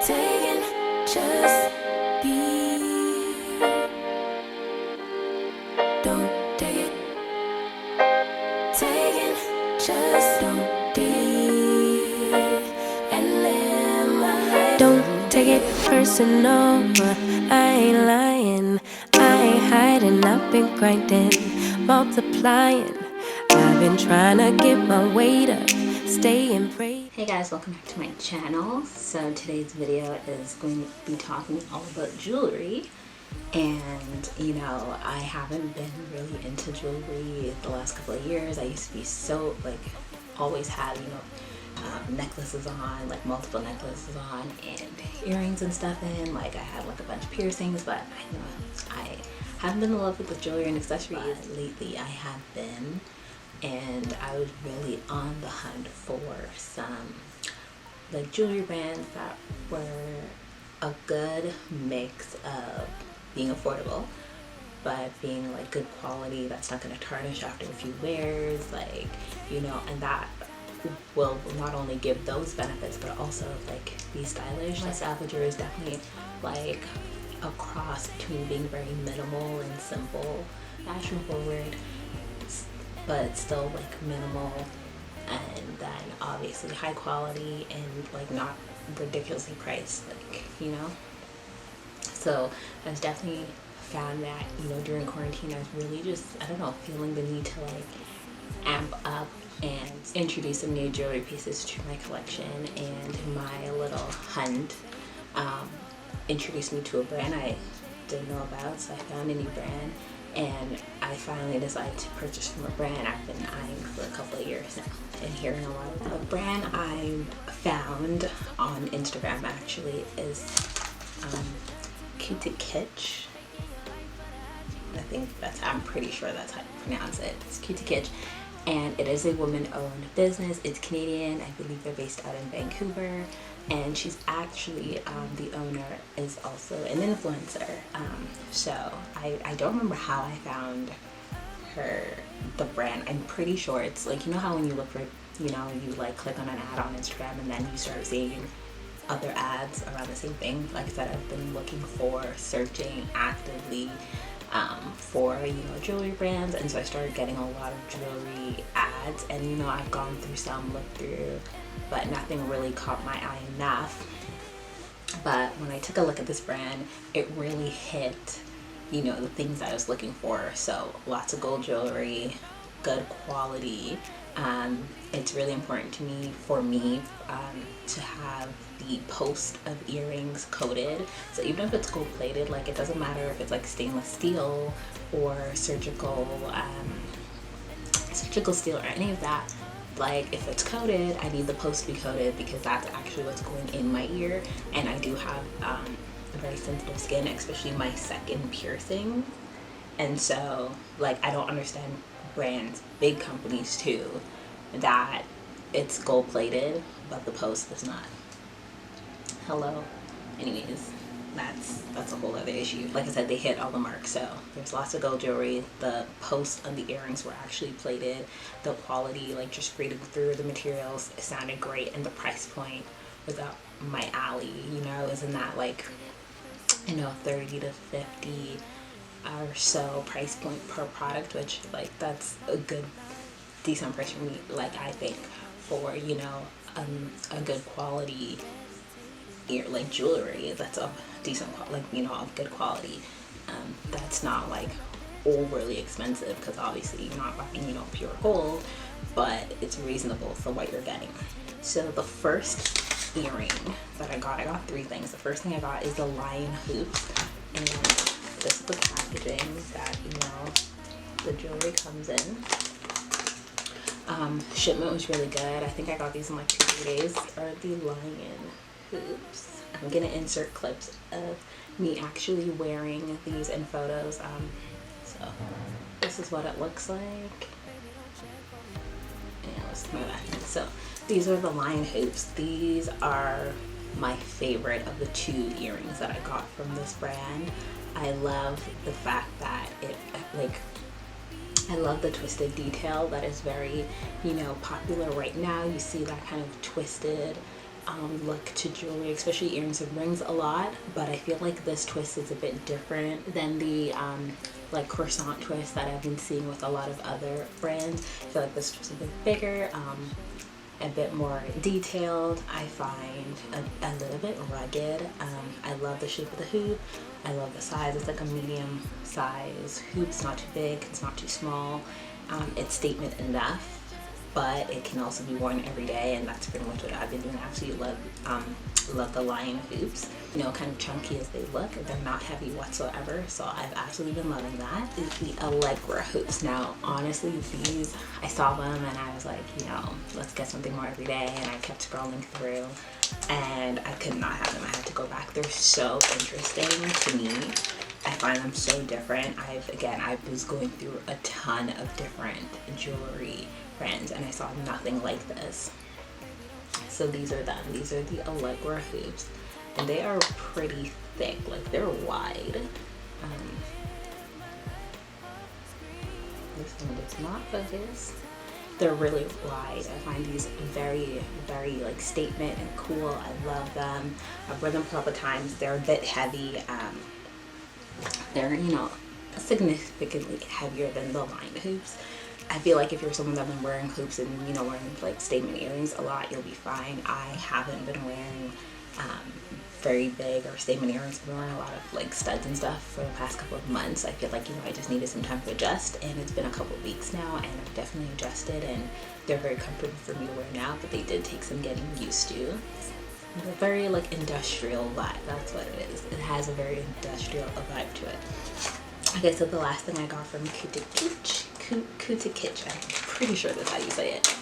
taking, just be. Don't take it. Taking, just don't be. And live my life. Don't take it personal. I ain't lying. I ain't hiding. I've been grinding, multiplying. I've been trying to get my weight up, staying brave. Hey guys, welcome back to my channel. So today's video is going to be talking all about jewelry. And you know, I haven't been really into jewelry the last couple of years. I used to be so always had, necklaces on, like multiple necklaces on, and earrings and stuff in. Like I had like a bunch of piercings, but I haven't been in love with the jewelry and accessories. Lately I have been, and I was really on the hunt for some like jewelry brands that were a good mix of being affordable but being like good quality, that's not going to tarnish after a few wears, and that will not only give those benefits but also like be stylish. My Savager is definitely like a cross between being very minimal and simple, fashion forward but still like minimal, and then obviously high quality and like not ridiculously priced, so I was definitely found that during quarantine I was really just feeling the need to like amp up and introduce some new jewelry pieces to my collection. And my little hunt introduced me to a brand I didn't know about, so I found a new brand and I finally decided to purchase from a brand I've been eyeing for a couple of years now and hearing a lot about. A brand I found on Instagram actually is CotuKitsch. I'm pretty sure that's how you pronounce it. It's CotuKitsch, and it is a woman-owned business. It's Canadian. I believe they're based out in Vancouver, and she's actually the owner is also an influencer. So I don't remember how I found the brand. I'm pretty sure it's like, how when you look for, you like click on an ad on Instagram and then you start seeing other ads around the same thing. Like I said, I've been looking for, searching actively for jewelry brands, and so I started getting a lot of jewelry ads, and I've gone through some, looked through, but nothing really caught my eye enough. But when I took a look at this brand, it really hit the things I was looking for. So lots of gold jewelry, good quality. It's really important to me to have the post of earrings coated. So even if it's gold plated, like it doesn't matter if it's like stainless steel or surgical steel or any of that. Like if it's coated, I need the post to be coated because that's actually what's going in my ear, and I do have a very sensitive skin, especially my second piercing. And so like I don't understand brands, big companies too, that it's gold plated but the post is not. Hello. Anyways, that's a whole other issue. Like I said, they hit all the marks. So there's lots of gold jewelry. The posts on the earrings were actually plated. The quality, like just reading through the materials, it sounded great, and the price point was up my alley. Isn't that like 30 to 50 or so price point per product, which like that's a good decent price for me, like I think, for a good quality jewelry that's of decent of good quality. That's not like overly expensive, because obviously you're not buying pure gold, but it's reasonable for what you're getting. So the first earring that I got three things. The first thing I got is the lion hoops, and this is the packaging that the jewelry comes in. Shipment was really good. I think I got these in like 2 days. Are the lion hoops. I'm gonna insert clips of me actually wearing these in photos. So this is what it looks like. Yeah, let's move that. So these are the lion hoops. These are my favorite of the 2 earrings that I got from this brand. I love the fact that I love the twisted detail that is very, popular right now. You see that kind of twisted look to jewelry, especially earrings and rings, a lot, but I feel like this twist is a bit different than the like croissant twist that I've been seeing with a lot of other brands. I feel like this twist is a bit bigger, a bit more detailed. I find a little bit rugged. I love the shape of the hoop. I love the size. It's like a medium size hoop. It's not too big, it's not too small. It's statement enough, but it can also be worn every day, and that's pretty much what I've been doing. I absolutely love the lion hoops. You know, kind of chunky as they look, they're not heavy whatsoever, so I've absolutely been loving that. Is the Allegra hoops. Now, honestly, these, I saw them and I was like, you know, let's get something more every day, and I kept scrolling through and I could not have them. I had to go back. They're so interesting to me. I find them so different. I was going through a ton of different jewelry brands and I saw nothing like this. So these are them. These are the Allegra hoops, and they are pretty thick. Like, they're wide. This one does not focus. They're really wide. I find these very, very like statement and cool. I love them. I've worn them a couple of times. They're a bit heavy. They're, you know, significantly heavier than the line hoops. I feel like if you're someone that's been wearing hoops and, you know, wearing like statement earrings a lot, you'll be fine. I haven't been wearing very big or statement earrings. I've been wearing a lot of like studs and stuff for the past couple of months. I feel like, you know, I just needed some time to adjust, and it's been a couple of weeks now and I've definitely adjusted, and they're very comfortable for me to wear now, but they did take some getting used to. They're very like industrial vibe. That's what it is. It has a very industrial vibe to it. Okay, so the last thing I got from CotuKitsch, I'm pretty sure that's how you say it.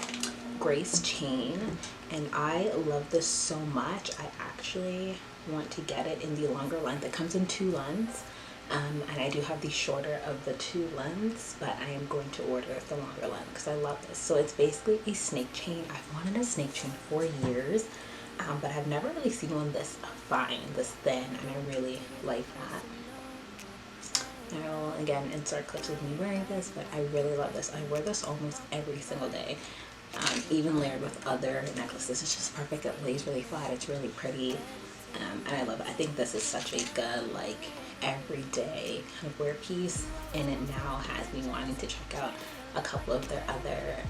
Grace chain, and I love this so much. I actually want to get it in the longer length. It comes in 2 lengths, and I do have the shorter of the 2 lengths, but I am going to order the longer length because I love this. So it's basically a snake chain. I've wanted a snake chain for years. But I've never really seen one this fine, this thin, and I really like that. I will again insert clips of me wearing this, but I really love this. I wear this almost every single day, even layered with other necklaces. It's just perfect. It lays really flat. It's really pretty, and I love it. I think this is such a good like everyday kind of wear piece, and it now has me wanting to check out a couple of their other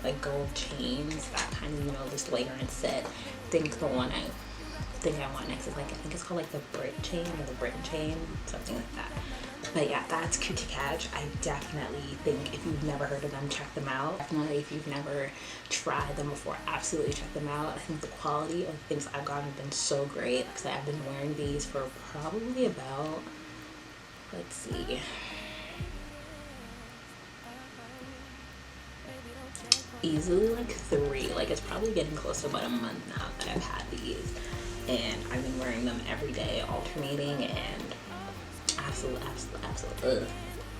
like gold chains that kind of, you know, just layer and sit. I think the one I want next is like, I think it's called like the Brit chain or the Britain chain, something like that. But yeah, that's CotuKitsch. I definitely think if you've never heard of them, check them out. Definitely if you've never tried them before, absolutely check them out. I think the quality of things I've gotten have been so great because I've been wearing these for probably about, let's see, easily like 3. Like, it's probably getting close to about a month now that I've had these, and I've been wearing them every day, alternating, and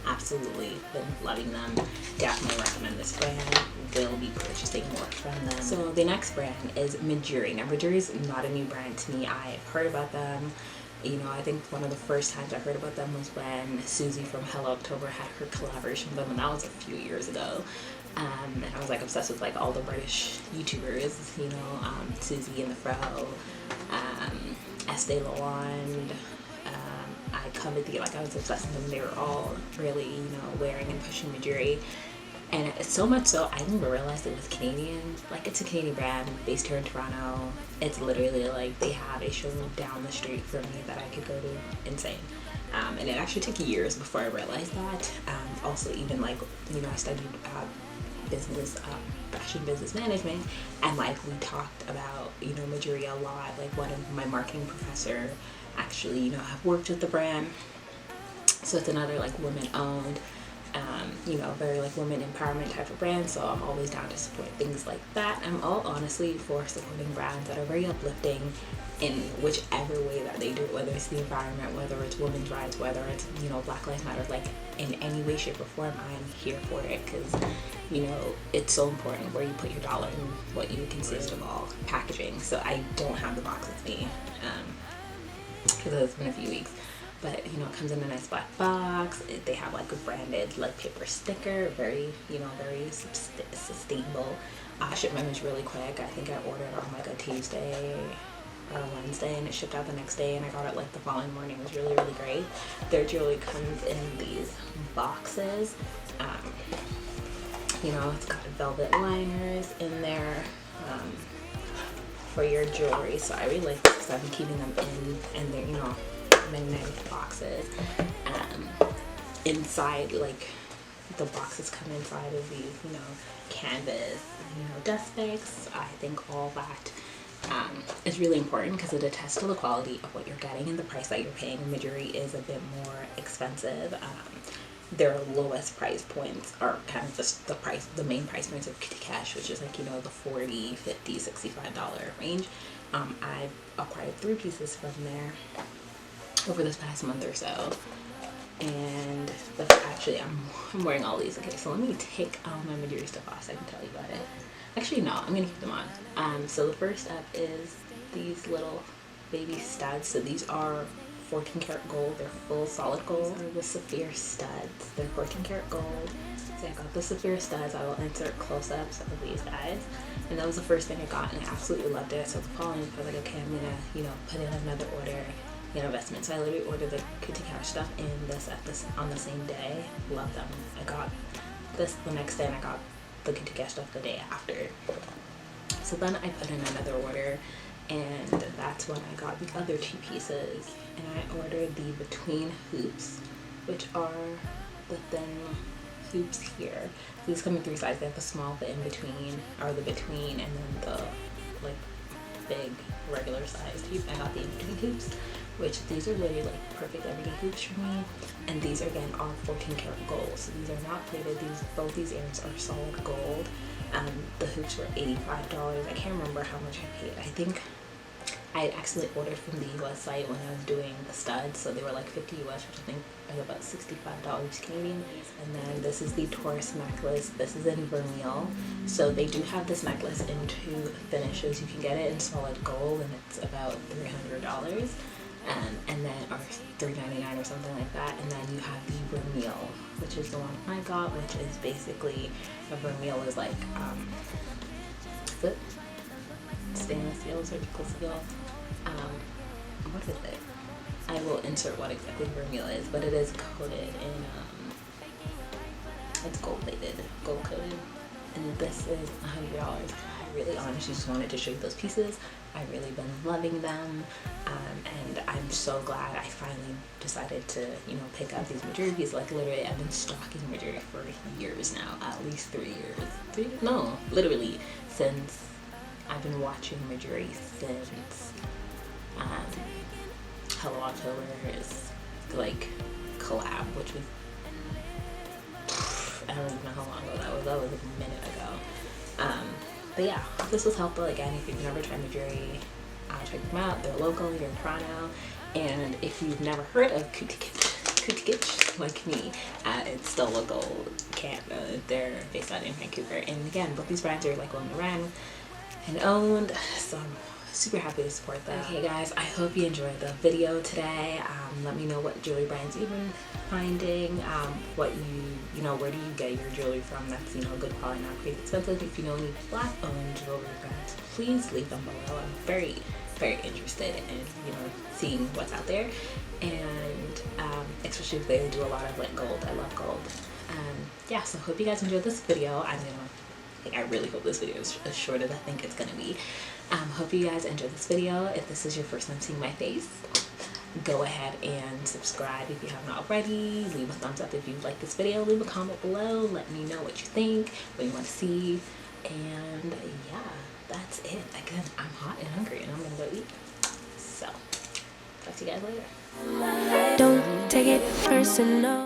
absolutely been loving them. Definitely recommend this brand. Will be purchasing more from them. So the next brand is Mejuri. Now, Mejuri is not a new brand to me. I've heard about them. You know, I think one of the first times I heard about them was when Susie from Hello October had her collaboration with them, and that was a few years ago. And I was like obsessed with like all the British YouTubers, you know, Susie and the Fro, Estee Lauder, I covered the, like, I was obsessed with them. They were all really, you know, wearing and pushing Mejuri. And it's so much so I didn't even realize it was Canadian. Like, it's a Canadian brand based here in Toronto. It's literally like they have a showroom down the street from me that I could go to. Insane. And it actually took years before I realized that. Also, even like, you know, I studied business, fashion business management, and like we talked about, you know, Mejuri a lot. Like, one of my marketing professor actually, you know, have worked with the brand. So it's another like woman owned, you know, very like women empowerment type of brand. So I'm always down to support things like that. I'm all honestly for supporting brands that are very uplifting in whichever way that they do it, whether it's the environment, whether it's women's rights, whether it's, you know, Black Lives Matter. Like, in any way, shape, or form, I'm here for it, because, you know, it's so important where you put your dollar and what you consist of all packaging. So I don't have the box with me because it's been a few weeks, but, you know, it comes in a nice black box. They have like a branded like paper sticker, very, you know, very sustainable. Shipment was really quick. I think I ordered on like a Tuesday or a Wednesday, and it shipped out the next day, and I got it like the following morning. It was really, really great. Their jewelry comes in these boxes. You know, it's got velvet liners in there for your jewelry. So I really like this because I've been keeping them in, and they're, you know, magnetic boxes. Inside, like, the boxes come inside of these, you know, canvas, you know, dust bags. I think all that is really important because it attests to the quality of what you're getting and the price that you're paying. Mejuri is a bit more expensive. Their lowest price points are kind of just the main price points of CotuKitsch, which is like, you know, the $40, $50, $65 range. I've acquired 3 pieces from there over this past month or so. And actually, I'm wearing all these. Okay, so let me take all my Mejuri stuff off so I can tell you about it. Actually, no, I'm gonna keep them on. So the first up is these little baby studs. So these are 14 karat gold. They're full solid gold. These are the sapphire studs. They're 14 karat gold. So I got the sapphire studs. I will insert close-ups of these guys. And that was the first thing I got, and I absolutely loved it. So the following, I was like, okay, I'm gonna, you know, put in another order. Investment. So I literally ordered the CoutuKitsch stuff in on the same day. Love them. I got this the next day, and I got the CoutuKitsch stuff the day after. So then I put in another order, and that's when I got the other 2 pieces. And I ordered the between hoops, which are the thin hoops here. These come in 3 sizes. They have the small, the in between, or the between, and then the like big regular sized hoop. I got the in between hoops, which these are really like perfect everyday hoops for me. And these again are 14 karat gold, so these are not plated. Both these earrings are solid gold. The hoops were $85. I can't remember how much I paid. I think I actually ordered from the US site when I was doing the studs, so they were like $50 US, which I think is about $65 Canadian. And then this is the Taurus necklace. This is in vermeil. So they do have this necklace in 2 finishes. You can get it in solid gold, and it's about $300. And then, or $3.99 or something like that. And then you have the vermeil, which is the one I got, which is basically, a vermeil is like, is it stainless steel, surgical steel? What is it? I will insert what exactly vermeil is, but it is coated in, it's gold plated, gold coated. And this is $100. I really honestly just wanted to show you those pieces. I've really been loving them, and I'm so glad I finally decided to, you know, pick up these Mejuri pieces. Like literally, I've been stalking Mejuri for years now, at least 3 years. No, literally since I've been watching Mejuri since Hello October's like collab, which was, I don't even know how long ago that was. That was a minute ago. But yeah, this was helpful. Again, if you've never tried Mejuri, check them out. They're local here in Toronto. And if you've never heard of CoutuKitsch like me, it's still local Canada. They're based out in Vancouver. And again, both these brands are like owned and owned. So I'm super happy to support them. Okay guys, I hope you enjoyed the video today. Let me know what jewelry brands you've been finding, what you know, where do you get your jewelry from that's, you know, good quality, not crazy expensive. If you know any Black owned jewelry brands, please leave them below. I'm very interested in, you know, seeing what's out there, and especially if they do a lot of like gold. I love gold. Yeah, so hope you guys enjoyed this video. I really hope this video is as short as I think it's gonna be. Hope you guys enjoyed this video. If this is your first time seeing my face, go ahead and subscribe if you haven't already. Leave a thumbs up if you like this video. Leave a comment below. Let me know what you think, what you want to see. And yeah, that's it. Again, I'm hot and hungry and I'm gonna go eat. So, talk to you guys later. Don't take it personal.